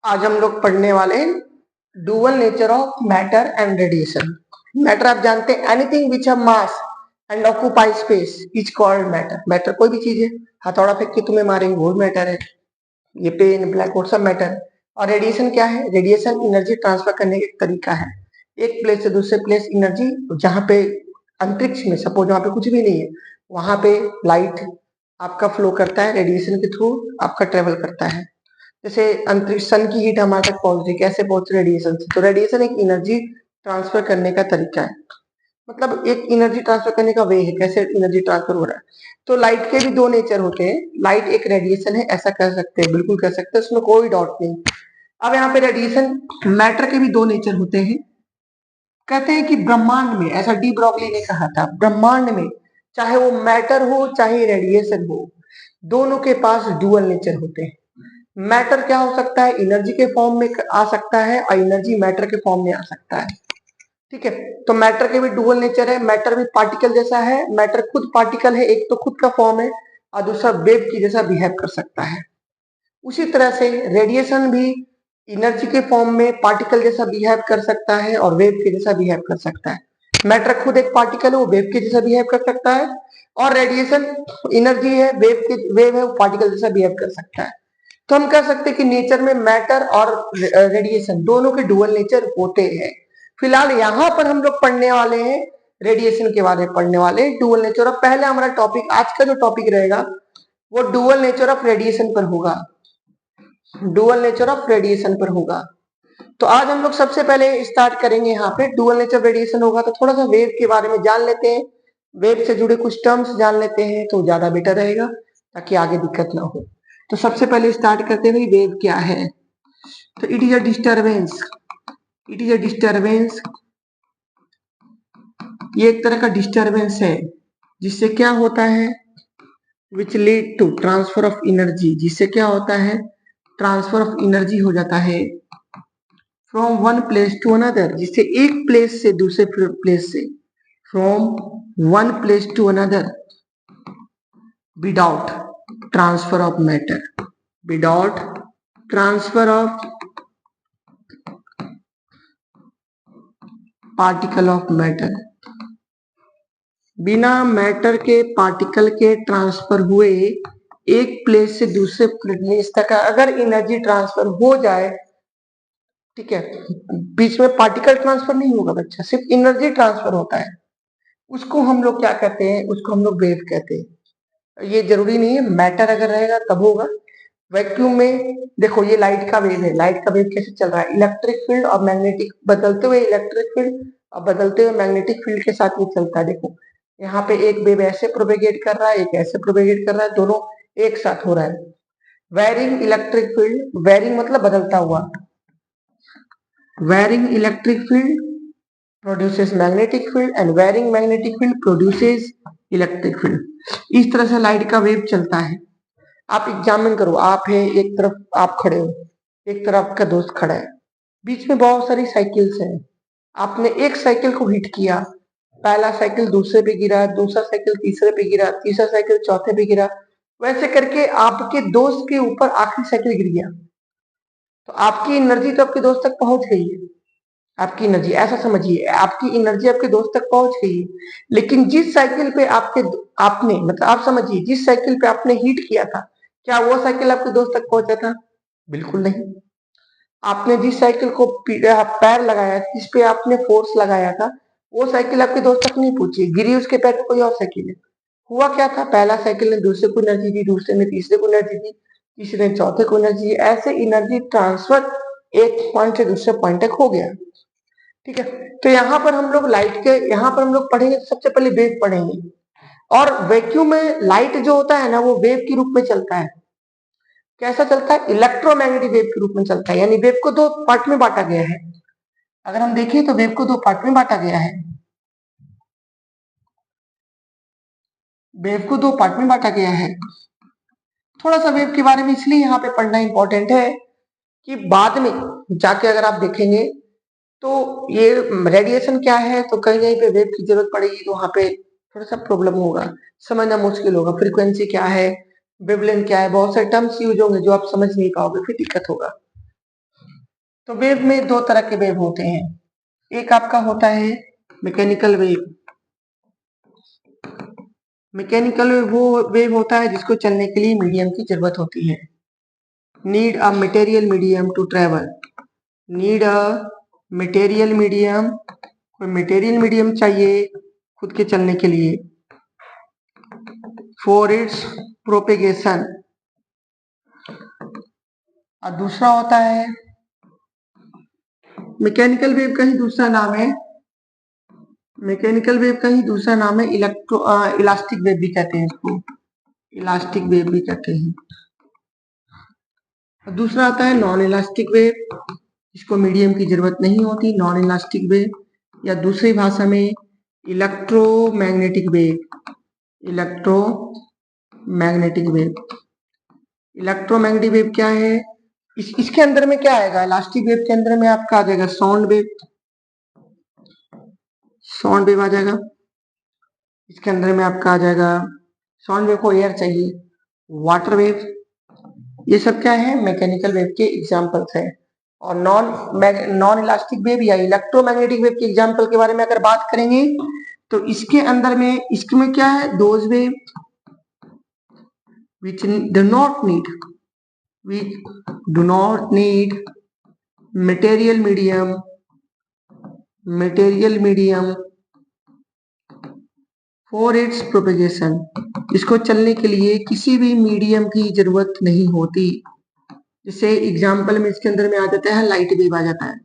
आज हम लोग पढ़ने वाले हैं dual nature of matter and radiation. Matter आप जानते हैं, anything which have mass and occupy space is called matter. Matter कोई भी चीज है, हथौड़ा फेंक के तुम्हें मारेंगे वो मैटर है, ये पेन ब्लैक बोर्ड सब मैटर। और रेडिएशन क्या है? रेडिएशन एनर्जी ट्रांसफर करने का एक तरीका है, एक प्लेस से दूसरे प्लेस एनर्जी। जहाँ पे अंतरिक्ष में सपोज वहां पे कुछ भी नहीं है, वहां पे लाइट आपका फ्लो करता है, रेडिएशन के थ्रू आपका ट्रेवल करता है। जैसे अंतरिक्ष सन की हीट हमारे तक पहुंच रही, कैसे पहुंच रही? रेडिएशन से। तो रेडिएशन एक एनर्जी ट्रांसफर करने का तरीका है, मतलब एक एनर्जी ट्रांसफर करने का वे है, कैसे एनर्जी ट्रांसफर हो रहा है। तो लाइट के भी दो नेचर होते हैं, लाइट एक रेडिएशन है, ऐसा कह सकते हैं, बिल्कुल कह सकते हैं, उसमें कोई डाउट नहीं। अब यहाँ पे रेडिएशन मैटर के भी दो नेचर होते हैं। कहते हैं कि ब्रह्मांड में, ऐसा डी ब्रॉगली ने कहा था, ब्रह्मांड में चाहे वो मैटर हो चाहे रेडिएशन हो, दोनों के पास डुअल नेचर होते हैं। मैटर क्या हो सकता है? एनर्जी के फॉर्म में आ सकता है और एनर्जी मैटर के फॉर्म में आ सकता है। ठीक है, तो मैटर के भी डुअल नेचर है। मैटर भी पार्टिकल जैसा है, मैटर खुद पार्टिकल है, एक तो खुद का फॉर्म है और दूसरा वेव की जैसा बिहेव कर सकता है। उसी तरह से रेडिएशन भी एनर्जी के फॉर्म में पार्टिकल जैसा बिहेव कर सकता है और वेव के जैसा बिहेव कर सकता है। मैटर खुद एक पार्टिकल है, वो वेव के जैसा बिहेव कर सकता है, और रेडिएशन एनर्जी है, वेव है, वो पार्टिकल जैसा बिहेव कर सकता है। तो हम कह सकते हैं कि नेचर में मैटर और रेडिएशन दोनों के डुअल नेचर होते हैं। फिलहाल यहाँ पर हम लोग पढ़ने वाले हैं रेडिएशन के बारे में, पढ़ने वाले हैं डुअल नेचर। और पहले हमारा टॉपिक, आज का जो टॉपिक रहेगा वो डुअल नेचर ऑफ रेडिएशन पर होगा, डुअल नेचर ऑफ रेडिएशन पर होगा। तो आज हम लोग सबसे पहले स्टार्ट करेंगे, यहाँ पे डुअल नेचर रेडिएशन होगा तो थोड़ा सा वेव के बारे में जान लेते हैं, वेव से जुड़े कुछ टर्म्स जान लेते हैं तो ज्यादा बेटर रहेगा, ताकि आगे दिक्कत ना हो। तो सबसे पहले स्टार्ट करते हैं, वेव क्या है? तो it is a disturbance, it is a disturbance, ये एक तरह का डिस्टरबेंस है जिससे क्या होता है, which lead to transfer of energy, जिससे क्या होता है, ट्रांसफर ऑफ एनर्जी हो जाता है from one place to another, जिससे एक प्लेस से दूसरे प्लेस से, from one place to another without transfer of matter, without transfer of particle of matter, बिना मैटर के पार्टिकल के ट्रांसफर हुए एक प्लेस से दूसरे प्लेस तक अगर एनर्जी ट्रांसफर हो जाए, ठीक है, बीच में पार्टिकल ट्रांसफर नहीं होगा बच्चा, सिर्फ एनर्जी ट्रांसफर होता है, उसको हम लोग क्या कहते हैं? उसको हम लोग वेव कहते हैं। ये जरूरी नहीं है मैटर अगर रहेगा तब होगा। वैक्यूम में देखो, ये लाइट का वेव है, लाइट का वेव कैसे चल रहा है? इलेक्ट्रिक फील्ड और मैग्नेटिक, बदलते हुए इलेक्ट्रिक फील्ड और बदलते हुए मैग्नेटिक फील्ड के साथ में चलता है। देखो यहाँ पे एक वेव ऐसे प्रोपेगेट कर रहा है, एक ऐसे प्रोपेगेट कर रहा है, दोनों एक साथ हो रहा है। वेरिंग इलेक्ट्रिक फील्ड, वेरिंग मतलब बदलता हुआ, varying electric field produces magnetic field and varying magnetic field produces electric field। इस तरह से लाइट का वेव चलता है। आप एग्जामिन करो, आप है एक तरफ आप खड़े हो, एक तरफ आपका दोस्त खड़ा है, बीच में बहुत सारी साइकिल्स हैं, आपने एक साइकिल को हिट किया, पहला साइकिल दूसरे पे गिरा, दूसरा साइकिल तीसरे पे गिरा, तीसरा साइकिल चौथे पे गिरा, वैसे करके आपके दोस्त के ऊपर आखिरी साइकिल गिर गया, तो आपकी एनर्जी तो आपके दोस्त तक पहुंच गई है। आपकी एनर्जी, ऐसा समझिए, आपकी एनर्जी आपके दोस्त तक पहुंच गई है, लेकिन जिस साइकिल पे आपने मतलब आप समझिए, जिस साइकिल पे आपने हिट किया था, क्या वो साइकिल आपके दोस्त तक पहुंचा था? बिल्कुल नहीं। आपने जिस साइकिल को पैर लगाया, जिस पे आपने फोर्स लगाया था, वो साइकिल आपके दोस्त तक नहीं पहुंची, गिरी उसके पैर पे कोई और साइकिल है। हुआ क्या था? पहला साइकिल ने दूसरे को एनर्जी दी, दूसरे ने तीसरे को एनर्जी दी, तीसरे ने चौथे को एनर्जी दी, ऐसे एनर्जी ट्रांसफर एक पॉइंट से दूसरे पॉइंट तक हो गया। ठीक है, तो यहाँ पर हम लोग लाइट के, यहाँ पर हम लोग पढ़ेंगे तो सबसे पहले वेव पढ़ेंगे। और वैक्यूम में लाइट जो होता है ना, वो वेव के रूप में चलता है। कैसा चलता है? इलेक्ट्रोमैग्नेटिक वेव के रूप में चलता है, यानी वेव को दो पार्ट में बांटा गया है। अगर हम देखें तो वेव को दो पार्ट में बांटा गया है, वेव को दो पार्ट में बांटा गया है। थोड़ा सा वेव के बारे में इसलिए यहाँ पे पढ़ना इंपॉर्टेंट है कि बाद में जाके अगर आप देखेंगे तो ये रेडिएशन क्या है, तो कहीं कहीं पे वेव की जरूरत पड़ेगी, तो वहां पे थोड़ा सा प्रॉब्लम होगा, समझना मुश्किल होगा। फ्रीक्वेंसी क्या है, वेवलेंथ क्या है, बहुत सारे टर्म्स यूज होंगे जो आप समझ नहीं पाओगे, फिर दिक्कत होगा। तो वेव में दो तरह के वेव होते हैं, एक आपका होता है मैकेनिकल वेव। मैकेनिकल वो वेव होता है जिसको चलने के लिए मीडियम की जरूरत होती है। Need a material medium to travel, need a material medium, कोई मटेरियल मीडियम चाहिए खुद के चलने के लिए, फॉर इट्स प्रोपेगेशन। और दूसरा होता है मैकेनिकल वेव का ही दूसरा नाम है, मैकेनिकल वेव का ही दूसरा नाम है इलास्टिक वेव भी कहते हैं इसको, इलास्टिक वेव भी कहते हैं। और दूसरा आता है नॉन इलास्टिक वेव, इसको मीडियम की जरूरत नहीं होती, नॉन इलास्टिक वेव, या दूसरी भाषा में electromagnetic wave, electromagnetic wave. Electromagnetic wave क्या है, इसके अंदर में क्या आएगा, इलास्टिक वेव के अंदर में आपका आ जाएगा साउंड वेव, साउंड वेव आ जाएगा, इसके अंदर में आपका आ जाएगा साउंड वेव को एयर चाहिए, वाटर वेव, ये सब क्या है मैकेनिकल वेव के एग्जांपल्स हैं। और नॉन इलास्टिक वेव या इलेक्ट्रोमैग्नेटिक वेव के एग्जांपल के बारे में अगर बात करेंगे तो इसके अंदर में इसमें क्या है, those wave which do not need material medium for its propagation, इसको चलने के लिए किसी भी मीडियम की जरूरत नहीं होती। जैसे एग्जाम्पल में इसके अंदर में आ जाता है लाइट वेव, आ जाता है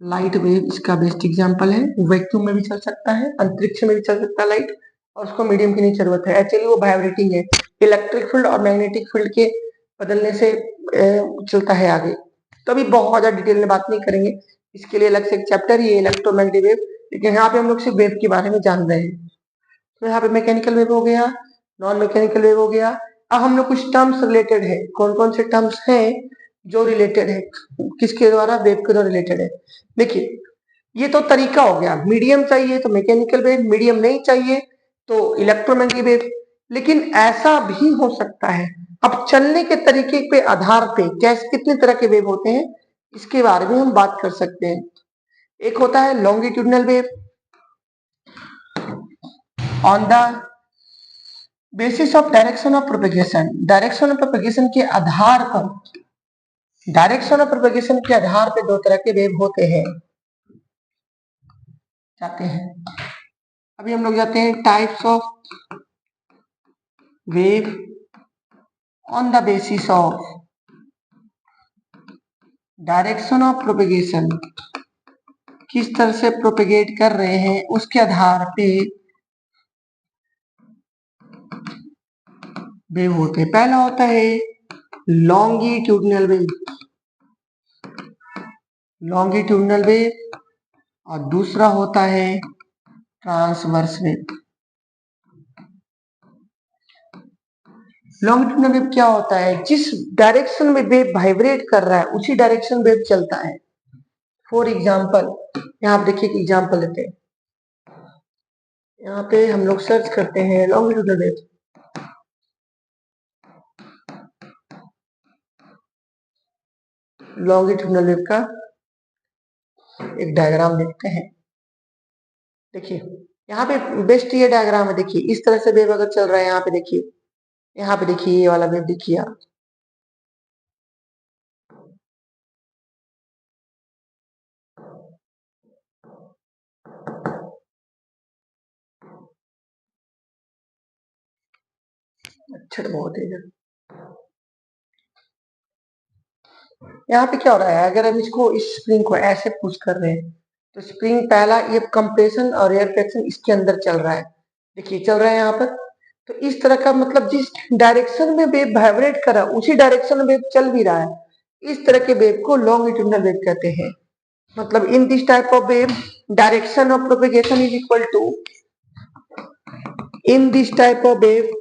लाइट वेव, इसका बेस्ट एग्जाम्पल है। वैक्यूम में भी चल सकता है, अंतरिक्ष में भी चल सकता है लाइट, और उसको मीडियम की नहीं जरूरत है, एक्चुअली वो वाइब्रेटिंग है, इलेक्ट्रिक फील्ड और मैग्नेटिक फील्ड के बदलने से चलता है आगे। तो अभी बहुत ज्यादा डिटेल में बात नहीं करेंगे, इसके लिए अलग से एक चैप्टर ही है इलेक्ट्रोमैग्नेटिक वेव, लेकिन यहाँ पे हम लोग सिर्फ वेव के बारे में जान रहे हैं। तो यहाँ पे मैकेनिकल वेव हो गया, नॉन मैकेनिकल वेव हो गया। अब हम लोग कुछ टर्म्स रिलेटेड है, कौन कौन से टर्म्स हैं जो रिलेटेड है, किसके द्वारा, वेव के द्वारा रिलेटेड है। देखिए ये तो तरीका हो गया, मीडियम चाहिए तो मैकेनिकल वेव, मीडियम नहीं चाहिए तो इलेक्ट्रोमैग्नेटिक वेव। लेकिन ऐसा भी हो सकता है, अब चलने के तरीके पे आधार पे कैसे कितने तरह के वेव होते हैं इसके बारे में हम बात कर सकते हैं। एक होता है longitudinal wave, on the basis of direction of propagation, direction of propagation के आधार पर, डायरेक्शन ऑफ प्रोपेगेशन के आधार पे दो तरह के वेव होते हैं, जाते हैं। अभी हम लोग जाते हैं types of wave on the basis of direction of propagation, किस तरह से प्रोपेगेट कर रहे हैं उसके आधार पे वेव होते हैं। पहला होता है लॉन्गिट्यूडनल वेव, लॉन्गिट्यूडनल वेव, और दूसरा होता है ट्रांसवर्स वेव। लॉन्गिट्यूडनल वेव क्या होता है, जिस डायरेक्शन में वेव वाइब्रेट कर रहा है उसी डायरेक्शन वेव चलता है। फॉर एग्जाम्पल यहाँ आप देखिए एग्जाम्पल लेते हैं, यहाँ पे हम लोग सर्च करते हैं लॉन्गिट्यूडनल वेव, लॉन्गिट्यूडनल वेव का एक डायग्राम देखते हैं। देखिए यहाँ पे बेस्ट ये डायग्राम है, देखिए इस तरह से वेव अगर चल रहा है, यहाँ पे देखिए, यहाँ पे देखिए ये वाला वेव देखिए आप, अच्छा बहुत है। यहाँ पे क्या हो रहा है, अगर हम इसको इस स्प्रिंग को ऐसे पुश कर रहे हैं तो स्प्रिंग पहला ये कंप्रेशन और एयर फ्रिक्शन इसके अंदर चल रहा है, देखिए चल रहा है यहाँ पर। तो इस तरह का मतलब जिस डायरेक्शन में वेव वाइब्रेट कर रहा है उसी डायरेक्शन में वेव चल भी रहा है, इस तरह के वेव को लॉन्गिट्यूडनल वेव कहते हैं। मतलब in this type of wave direction of propagation is equal to, in this type of wave,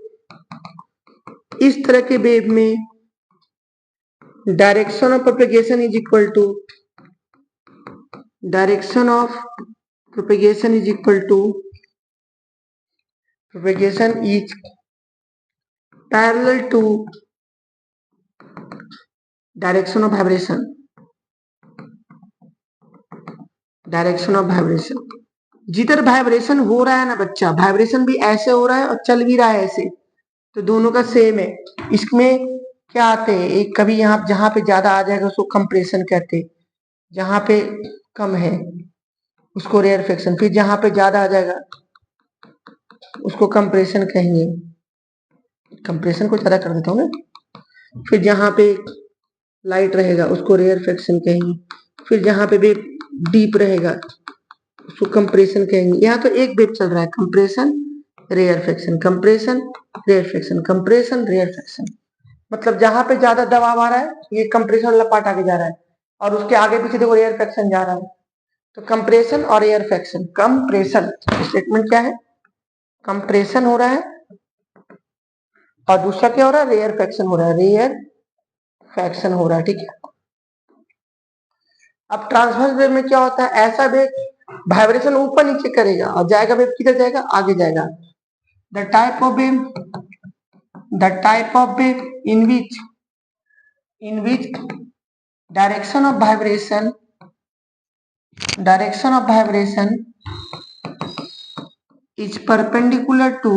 इस तरह के वेव में direction of propagation is equal to, direction of propagation is equal to, propagation is parallel to direction of vibration, direction of vibration, जिधर vibration हो रहा है ना बच्चा, वाइब्रेशन भी ऐसे हो रहा है और चल भी रहा है ऐसे, तो दोनों का सेम है। इसमें क्या आते हैं, एक कभी यहाँ जहां पे ज्यादा आ जाएगा उसको कंप्रेशन कहते हैं, जहां पे कम है उसको रेयरफेक्शन, फिर जहां पे ज्यादा आ जाएगा उसको कंप्रेशन कहेंगे। कंप्रेशन को ज्यादा कर देता हूँ ना। फिर जहां पे लाइट रहेगा उसको रेयरफेक्शन कहेंगे, फिर जहां पे वेव डीप रहेगा उसको कंप्रेशन कहेंगे। यहाँ तो एक वेव चल रहा है, compression rarefaction, compression rarefaction, compression rarefaction. मतलब जहां पे ज्यादा दबाव आ रहा है ये कंप्रेशन वाला पार्ट आगे जा रहा है, और उसके आगे पीछे देखो रेयरफेक्शन जा रहा है। तो कंप्रेशन और रेयरफेक्शन, कंप्रेशन स्टेटमेंट क्या है, कंप्रेशन हो रहा है, और दूसरा क्या हो रहा है, रेयरफेक्शन हो रहा है, रेयरफेक्शन हो रहा है, ठीक है। अब ट्रांसवर्स वेव में क्या होता है, ऐसा वेव वाइब्रेशन ऊपर नीचे करेगा और जाएगा वेव किधर जाएगा, आगे जाएगा। The type of wave, the type of wave in which direction of vibration, direction of vibration is perpendicular to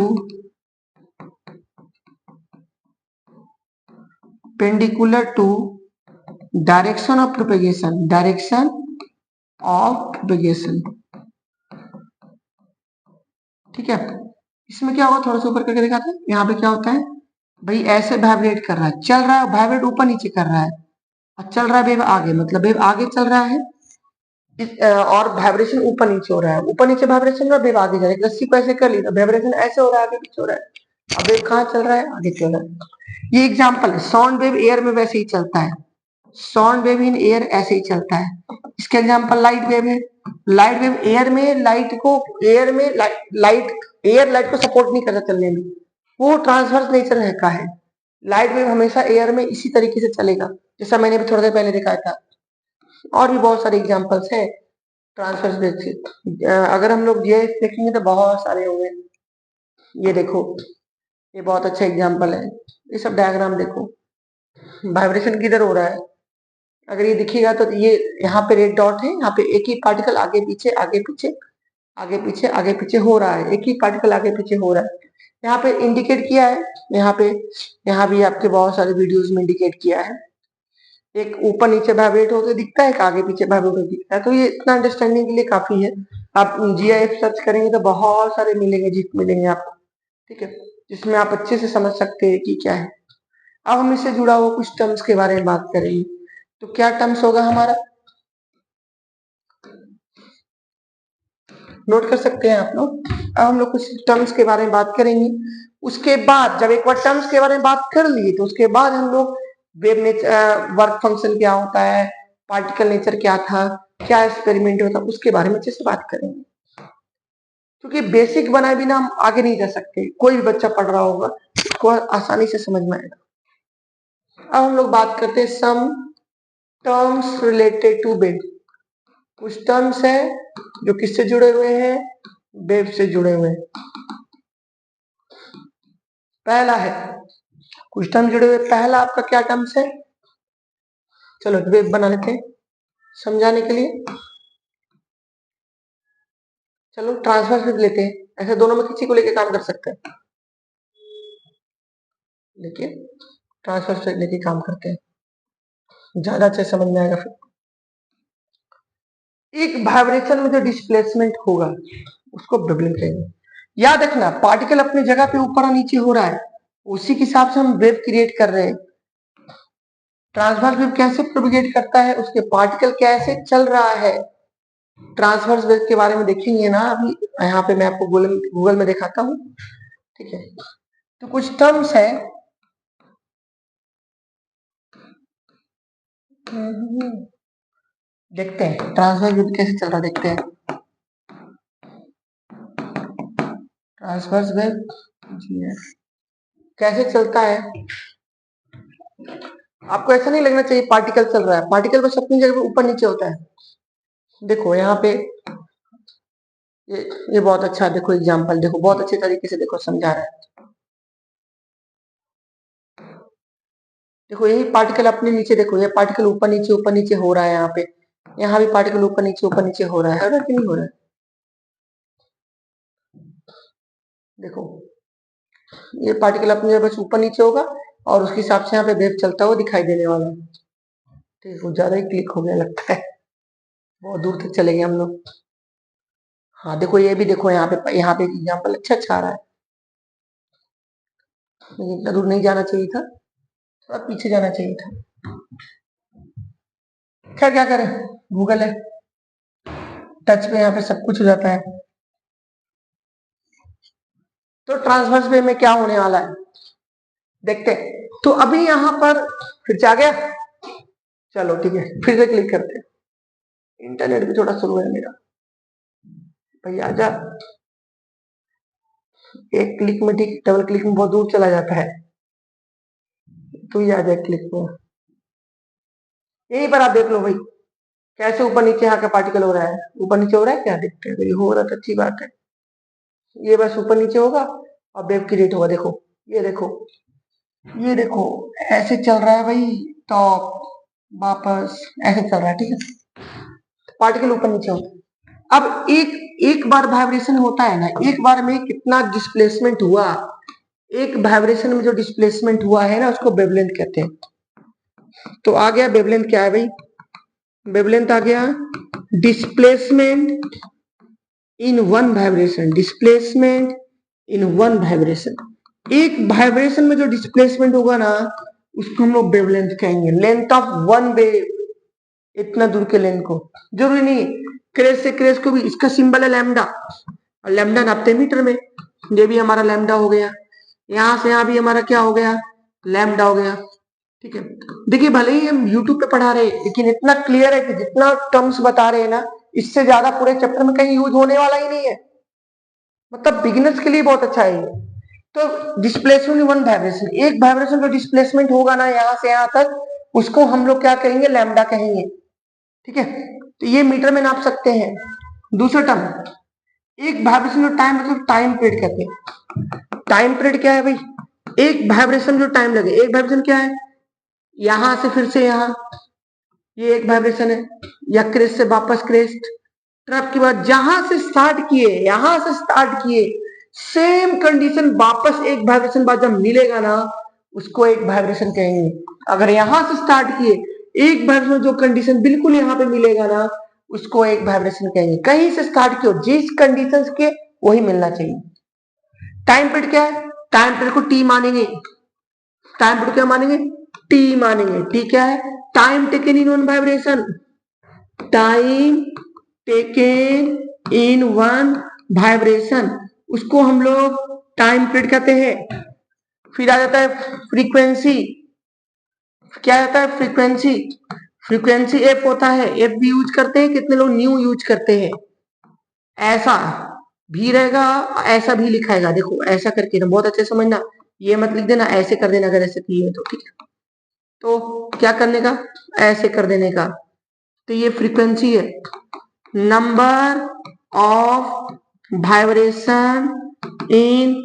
direction of propagation, direction of propagation, ठीक है। इसमें क्या होगा, थोड़ा सा ऊपर करके दिखाते हैं। यहाँ पे क्या होता है भाई, ऐसे वाइब्रेट कर रहा है, चल रहा है, वाइब्रेट ऊपर नीचे कर रहा है और चल रहा है वेव आगे, मतलब वेव आगे चल रहा है और वाइब्रेशन ऊपर नीचे हो रहा है, ऊपर नीचे वाइब्रेशन और वेव आगे जा रहा है। रस्सी को ऐसे कर ली तो वाइब्रेशन ऐसे हो रहा है, आगे पीछे हो रहा है, अब वेव कहाँ चल रहा है, आगे चल रहा है। ये एग्जांपल है, साउंड वेव एयर में वैसे ही चलता है, साउंड वेव इन एयर ऐसे ही चलता है। इसके एग्जांपल लाइट वेव है, लाइट वेव एयर में लाइट को, एयर में लाइट, एयर लाइट को सपोर्ट नहीं करता चलने में, वो ट्रांसवर्स नेचर है का है। लाइट वेव हमेशा एयर में इसी तरीके से चलेगा, जैसा मैंने भी थोड़ा देर पहले दिखाया था। और भी बहुत सारे एग्जांपल्स हैं ट्रांसवर्स वेव से। अगर हम लोग ये देखेंगे तो बहुत सारे होंगे। ये देखो, ये बहुत अच्छा एग्जांपल है, ये सब डायग्राम देखो, वाइब्रेशन किधर हो रहा है, अगर ये दिखेगा तो ये यहाँ पे रेड डॉट है, यहाँ पे एक ही पार्टिकल आगे पीछे आगे पीछे आगे पीछे आगे पीछे हो रहा है, एक ही पार्टिकल आगे पीछे हो रहा है। यहाँ पे इंडिकेट किया है, यहाँ पे, यहाँ भी आपके बहुत सारे वीडियोस में इंडिकेट किया है, एक ऊपर नीचे वाइब्रेट होते दिखता है, एक आगे पीछे वाइब्रेट होते दिखता है। तो ये इतना अंडरस्टैंडिंग के लिए काफी है। आप जीआईएफ सर्च करेंगे तो बहुत सारे मिलेंगे, जिप मिलेंगे आपको, ठीक है, जिसमें आप अच्छे से समझ सकते हैं कि क्या है। अब हम इससे जुड़ा हुआ कुछ टर्म्स के बारे में बात करेंगे। तो क्या टर्म्स होगा हमारा, नोट कर सकते हैं आप लोग। अब हम लोग कुछ टर्म्स के बारे में बात करेंगे, उसके बाद जब एक बार टर्म्स के बारे में बात कर लिए तो उसके बाद हम लोग वेव नेचर, वर्क फंक्शन क्या होता है, पार्टिकल नेचर क्या था, क्या एक्सपेरिमेंट होता है, उसके बारे में अच्छे से बात करेंगे। क्योंकि बेसिक बनाए बिना हम आगे नहीं जा सकते, कोई भी बच्चा पढ़ रहा होगा उसको आसानी से समझ में आएगा। अब हम लोग बात करते हैं some terms related to wave. कुछ टर्म्स है जो किससे जुड़े हुए हैं, वेव से जुड़े हुए हैं। पहला है, कुछ टर्म जुड़े हुए, पहला आपका क्या टर्म्स है, चलो वेव बना लेते हैं समझाने के लिए। चलो ट्रांसवर्स वेव लेते हैं, ऐसे दोनों में किसी को लेके काम कर सकते हैं, लेकिन ट्रांसवर्स वेव लेके काम करते हैं, ज्यादा अच्छे समझ में आएगा। फिर एक वाइब्रेशन में जो डिस्प्लेसमेंट होगा उसको वेवलेंथ कहेंगे। याद रखना, पार्टिकल अपनी जगह पे ऊपर और नीचे हो रहा है, उसी के हिसाब से हम वेव क्रिएट कर रहे हैं। ट्रांसवर्स वेव कैसे प्रोपिगेट करता है, उसके पार्टिकल कैसे चल रहा है, ट्रांसवर्स वेव के बारे में देखेंगे ना अभी। यहाँ पे मैं आपको गूगल में दिखाता हूँ, ठीक है। तो कुछ टर्म्स है, देखते हैं ट्रांसवर्स वेव कैसे चल रहा है, देखते हैं ट्रांसवर्स वेव कैसे चलता है। आपको ऐसा नहीं लगना चाहिए पार्टिकल चल रहा है, पार्टिकल बस अपनी जगह पे ऊपर नीचे होता है। देखो यहाँ पे ये बहुत अच्छा, देखो एग्जांपल देखो, बहुत अच्छे तरीके से देखो समझा रहा है। देखो यही पार्टिकल अपने नीचे, देखो ये पार्टिकल ऊपर नीचे हो रहा है यहाँ पे, यहाँ भी पार्टिकल ऊपर नीचे हो रहा है ना कि नहीं हो रहा है? देखो ये पार्टिकल अपनी जगह बस ऊपर नीचे होगा और उसके हिसाब से यहाँ पे वेव चलता हुआ दिखाई देने वाला है। ठीक, वो ज्यादा ही क्लिक हो गया लगता है, बहुत दूर तक चले गए हम लोग। हाँ देखो, ये भी देखो यहाँ पे एक एग्जाम्पल अच्छा आ रहा है। इतना दूर नहीं जाना चाहिए था, थोड़ा पीछे जाना चाहिए था। खैर क्या करें, गूगल है, टच पे यहाँ पे सब कुछ हो जाता है। तो ट्रांसवर्स वे में क्या होने वाला है देखते हैं। तो अभी यहाँ पर फिर से आ गया, चलो ठीक है, फिर से क्लिक करते हैं। इंटरनेट भी थोड़ा स्लो है मेरा, भाई आजा। एक क्लिक में ठीक, डबल क्लिक में बहुत दूर चला जाता है। तू ही आ जाए क्लिक में, यहीं पर आप देख लो भाई कैसे ऊपर नीचे यहाँ का पार्टिकल हो रहा है। ऊपर नीचे हो रहा है क्या, देखते हैं। हो रहा है, अच्छी बात है। ये बस ऊपर नीचे होगा और वेव क्रिएट होगा। देखो ये देखो, ये देखो ऐसे चल रहा है भाई, टॉप वापस ऐसे चल रहा है। ठीक है, पार्टिकल ऊपर नीचे होता है। अब एक बार वाइब्रेशन होता है ना, एक बार में कितना डिस्प्लेसमेंट हुआ, एक वाइब्रेशन में जो डिस्प्लेसमेंट हुआ है ना, उसको वेवलेंथ कहते हैं। तो आ गया वेवलेंथ, क्या है भाई, वेवलेंथ आ गया displacement in one vibration, displacement in one vibration. एक वाइब्रेशन में जो डिस्प्लेसमेंट होगा ना, उसको हम लोग वेवलेंथ कहेंगे। लेंथ ऑफ वन वेव, इतना दूर के लेंथ को, जरूरी नहीं क्रेस से क्रेस को भी। इसका सिंबल है लैम्डा, और लैम्डा नापते मीटर में। ये भी हमारा लैम्डा हो गया, यहां से यहां भी हमारा क्या हो गया, लैम्डा हो गया। ठीक है, देखिए भले ही हम YouTube पे पढ़ा रहे हैं, लेकिन इतना क्लियर है कि जितना टर्म्स बता रहे हैं ना, इससे ज्यादा पूरे चैप्टर में कहीं यूज होने वाला ही नहीं है। मतलब बिगिनर्स के लिए बहुत अच्छा है ये। तो डिस्प्लेसमेंट वन वाइब्रेशन, एक वाइब्रेशन जो डिस्प्लेसमेंट होगा ना यहाँ से यहाँ तक, उसको हम लोग क्या कहेंगे, लैम्डा कहेंगे। ठीक है, तो ये मीटर में नाप सकते हैं। दूसरा टर्म, एक वाइब्रेशन जो टाइम, मतलब टाइम पीरियड कहते हैं। टाइम पीरियड क्या है भाई, एक वाइब्रेशन जो टाइम लगे। एक वाइब्रेशन क्या है, यहां से फिर से यहां, ये एक वाइब्रेशन है, या क्रेस्ट से वापस क्रेस्ट। ट्रैप के बाद जहां से स्टार्ट किए, यहां से स्टार्ट किए, सेम कंडीशन वापस एक वाइब्रेशन बाद जब मिलेगा ना, उसको एक वाइब्रेशन कहेंगे। अगर यहां से स्टार्ट किए, एक वाइब्रेशन जो कंडीशन बिल्कुल यहाँ पे मिलेगा ना, उसको एक वाइब्रेशन कहेंगे। कहीं से स्टार्ट किया, जिस कंडीशन के वही मिलना चाहिए। टाइम पीरियड क्या है, टाइम पीरियड को टी मानेंगे। टाइम पीरियड क्या मानेंगे, टी मानेंगे। टी क्या है, time taken in one vibration, time taken in one vibration, उसको हम लोग टाइम पीरियड कहते हैं। फिर आ जाता है फ्रीक्वेंसी, क्या आता है फ्रीक्वेंसी, फ्रीक्वेंसी एफ होता है। एफ भी यूज करते हैं, कितने लोग न्यू यूज करते हैं। ऐसा भी रहेगा, ऐसा भी लिखाएगा, देखो ऐसा करके ना, बहुत अच्छे समझना, ये मत लिख देना, ऐसे कर देना अगर ऐसे किए तो। ठीक है, तो क्या करने का, ऐसे कर देने का। तो ये फ्रीक्वेंसी है, number of vibration in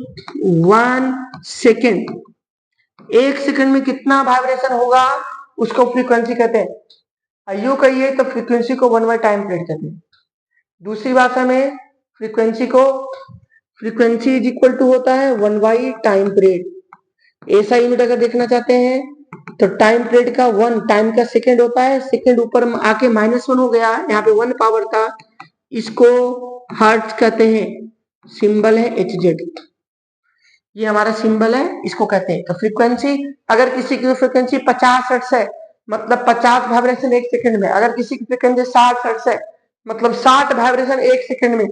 one second. एक सेकंड में कितना वाइब्रेशन होगा, उसको फ्रीक्वेंसी कहते हैं। यू कहिए तो फ्रीक्वेंसी को वन बाय टाइम पीरियड कहते हैं। दूसरी भाषा में फ्रीक्वेंसी को, फ्रीक्वेंसी इज इक्वल टू होता है वन बाई टाइम पीरियड। ऐसा यूनिट अगर देखना चाहते हैं तो टाइम पीरियड का वन, टाइम का सेकंड होता है, सेकंड ऊपर आके -1 हो गया, यहाँ पे 1 पावर था, इसको हर्ट्ज कहते हैं। सिंबल है HZ, ये हमारा सिंबल है, इसको कहते हैं। तो फ्रीक्वेंसी, अगर किसी की फ्रीक्वेंसी 50 हर्ट्ज है, मतलब 50 वाइब्रेशन एक सेकंड में। अगर किसी की फ्रीक्वेंसी 60 हर्ट्ज है, मतलब 60 वाइब्रेशन एक सेकंड में।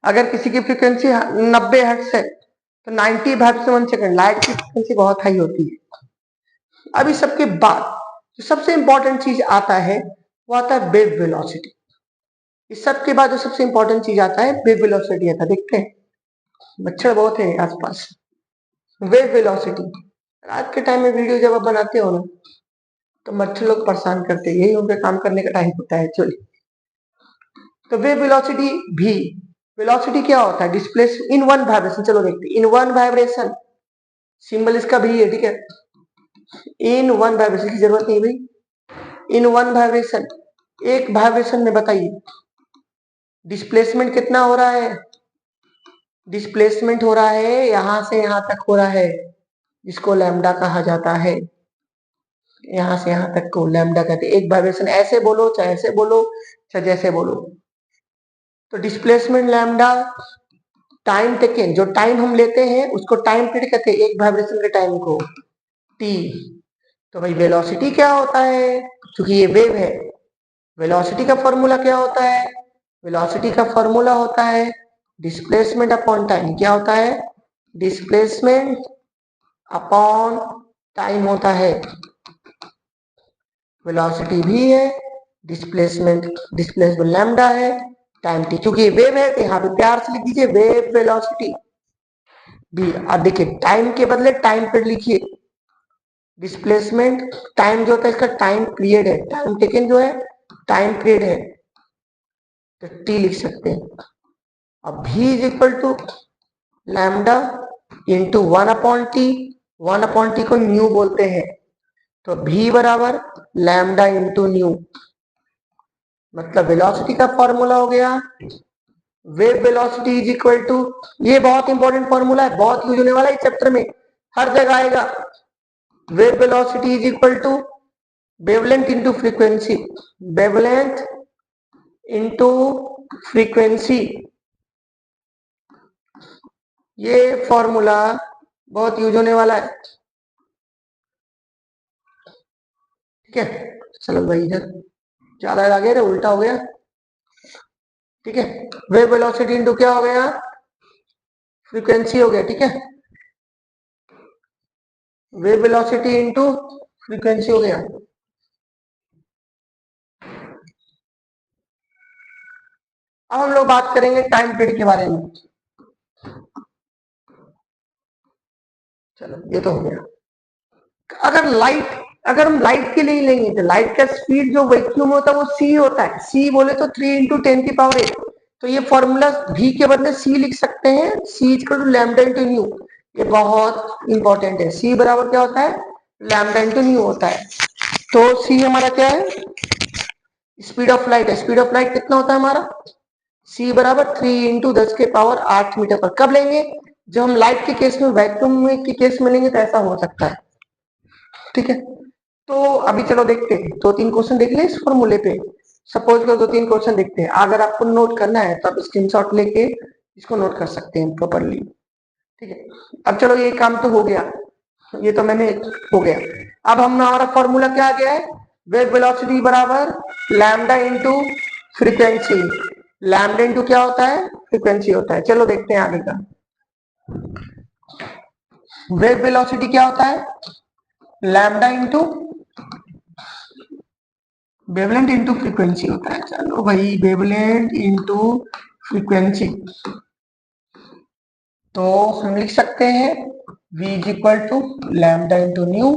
अगर किसी की फ्रीक्वेंसी 90 हर्ट्ज है तो 90 वाइब्रेशन 1 सेकंड। लाइट की फ्रीक्वेंसी बहुत हाई होती है। अब इस सबके बाद जो सबसे इंपॉर्टेंट चीज आता है, वो आता है वेव वेलोसिटी। इस सब के बाद जो सबसे इंपॉर्टेंट चीज आता है, वेव वेलोसिटी आता है। देखते हैं, मच्छर बहुत है आसपास। वेव वेलोसिटी, रात के टाइम में वीडियो जब आप बनाते हो ना, तो मच्छर लोग परेशान करते हैं, यही उनके काम करने का टाइम होता है एक्चुअली। तो वेव वेलोसिटी भी, वेलोसिटी क्या होता है, डिस्प्लेस इन वन वाइब्रेशन। चलो देखते हैं, इन वन वाइब्रेशन, सिंबल इसका भी है। ठीक है, इन वन वाइब्रेशन की जरूरत नहीं भाई, इन वन वाइब्रेशन एक वाइब्रेशन में बताइए डिस्प्लेसमेंट कितना हो रहा है? डिस्प्लेसमेंट हो रहा है यहां से यहां तक हो रहा है, जिसको लैम्डा कहा जाता है। यहां से यहां तक को लैम्डा कहते हैं। एक वाइब्रेशन ऐसे बोलो चाहे ऐसे बोलो चाहे जैसे बोलो। तो डिस्प्लेसमेंट लैम्डा टाइम टेकन, जो टाइम हम लेते हैं उसको टाइम पीरियड कहते हैं, एक वाइब्रेशन के टाइम को टी। तो भाई वेलोसिटी क्या होता है, क्योंकि ये वेव है, वेलोसिटी का फॉर्मूला क्या होता है? वेलोसिटी का फॉर्मूला होता है डिस्प्लेसमेंट अपॉन टाइम। क्या होता है? डिस्प्लेसमेंट अपॉन टाइम होता है। वेलोसिटी भी है, डिस्प्लेसमेंट लैम्डा है, टाइम टी। क्योंकि ये वेव है तो यहाँ पे प्यार से लिख दीजिए वेव वेलोसिटी भी। अब देखिए टाइम के बदले टाइम पीरियड लिखिए। डिस्प्लेसमेंट टाइम जो होता है इसका टाइम पीरियड है, टाइम टेकन जो है टाइम पीरियड है, तो टी लिख सकते हैं। अब v is equal to lambda into 1/t। 1/t को न्यू बोलते हैं, तो v बराबर लैम्डा इंटू न्यू। मतलब वेलोसिटी का फॉर्मूला हो गया wave velocity is equal to, ये बहुत इंपॉर्टेंट फॉर्मूला है, बहुत यूज होने वाला है इस चैप्टर में, हर जगह आएगा। Wave velocity is equal to wavelength into frequency, wavelength into frequency. ये फॉर्मूला बहुत यूज होने वाला है, ठीक है। चलो भाई इधर ज्यादा आ गया, उल्टा हो गया, ठीक है। वेव वेलोसिटी इंटू क्या हो गया? फ्रीक्वेंसी हो गया, ठीक है। वेव वेलोसिटी इंटू फ्रीक्वेंसी हो गया। अब हम लोग बात करेंगे टाइम पीरियड के बारे में। चलो ये तो हो गया। अगर हम लाइट के लिए लेंगे तो लाइट का स्पीड जो वैक्यूम होता है वो c होता है। c बोले तो 3 × 10⁸। तो ये फॉर्मूला v के बदले c लिख सकते हैं, c equal to lambda into nu. ये बहुत इंपॉर्टेंट है, c बराबर क्या होता है? लैम्डा इंटू न्यू होता है। तो c हमारा क्या है? स्पीड ऑफ लाइट है। स्पीड ऑफ लाइट कितना होता है हमारा? c बराबर 3 × 10⁸ मीटर पर। कब लेंगे? जब हम लाइट के केस में, वैक्यूम में के केस में लेंगे तो ऐसा हो सकता है, ठीक है। तो अभी चलो देखते हैं, 2-3 क्वेश्चन देख ले इस फॉर्मूले पे। सपोज करो 2-3 क्वेश्चन देखते हैं। अगर आपको नोट करना है तो आप स्क्रीनशॉट लेके इसको नोट कर सकते हैं प्रॉपरली, ठीक है। अब चलो ये काम तो हो गया, ये तो मैंने हो गया। अब हम हमारा फॉर्मूला क्या आ गया है? वेव वेलोसिटी बराबर lambda into frequency. Lambda into क्या होता है? फ्रीक्वेंसी होता है। चलो देखते हैं आगे का। वेव वेलोसिटी क्या होता है? Lambda into wavelength into frequency होता है। चलो भाई वेवलेंथ इंटू फ्रीक्वेंसी, तो हम लिख सकते हैं v is equal to lambda into nu.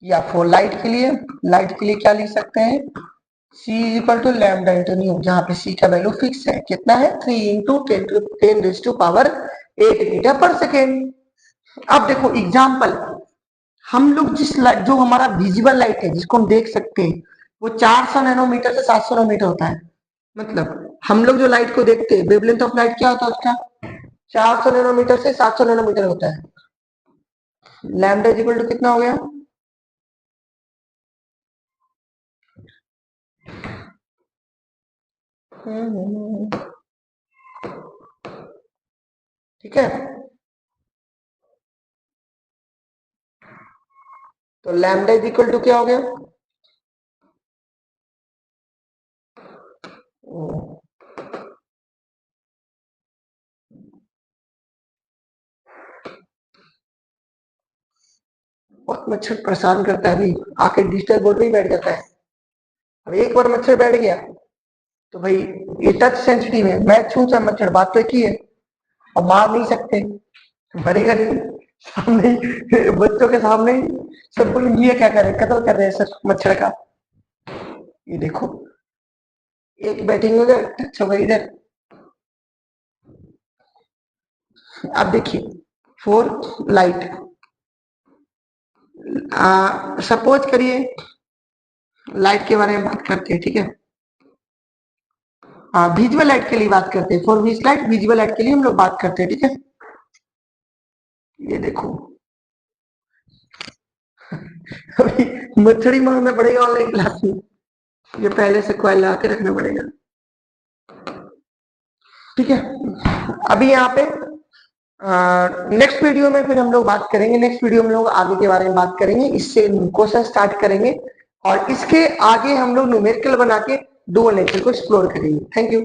या फिर लाइट के लिए क्या लिख सकते हैं? c is equal to lambda into nu, जहां पे c का वैल्यू फिक्स है, कितना है? 3 × 10⁸ मीटर पर सेकेंड। अब देखो एग्जाम्पल, हम लोग जिस लाइट, जो हमारा विजिबल लाइट है जिसको हम देख सकते हैं, वो 400 नैनोमीटर से 700 नैनोमीटर होता है। मतलब हम लोग जो लाइट को देखते हैं, वेवलेंथ ऑफ लाइट क्या होता है उसका? 400 नैनोमीटर से 700 नैनोमीटर होता है। लैम्डा इक्वल टू कितना हो गया? ठीक है, तो लैम्डा इक्वल टू क्या हो गया? बहुत मच्छर परेशान करता है भाई, आके डिजिटल बोर्ड पे ही बैठ जाता है। अब एक बार मच्छर बैठ गया तो भाई ये टच सेंसिटिव है, मैं छू सा मच्छर, बात तो एक ही है। अब मार नहीं सकते, मरेगा नहीं, सामने ही बच्चों के सामने ही सब बोलेंगे ये क्या कर रहे हैं, कत्ल कर रहे हैं सर मच्छर का। ये देखो एक बैटिंग उधर, टच हो गई इधर। अब देखिए फोर लाइट, सपोज करिए लाइट के बारे में बात करते हैं, ठीक है। हाँ विजुअल एड के लिए बात करते हैं, for which light visual add के लिए हम लोग बात करते हैं, ठीक है। ये देखो अभी मच्छरी मारना पड़ेगा ऑनलाइन क्लास में, ये पहले से कॉइल ला के रखना पड़ेगा, ठीक है। अभी यहाँ पे नेक्स्ट वीडियो में फिर हम लोग बात करेंगे, नेक्स्ट वीडियो में लोग आगे के बारे में बात करेंगे, इससे क्वेश्चन स्टार्ट करेंगे और इसके आगे हम लोग न्यूमेरिकल बना के डुअल नेचर को एक्सप्लोर करेंगे। Thank you.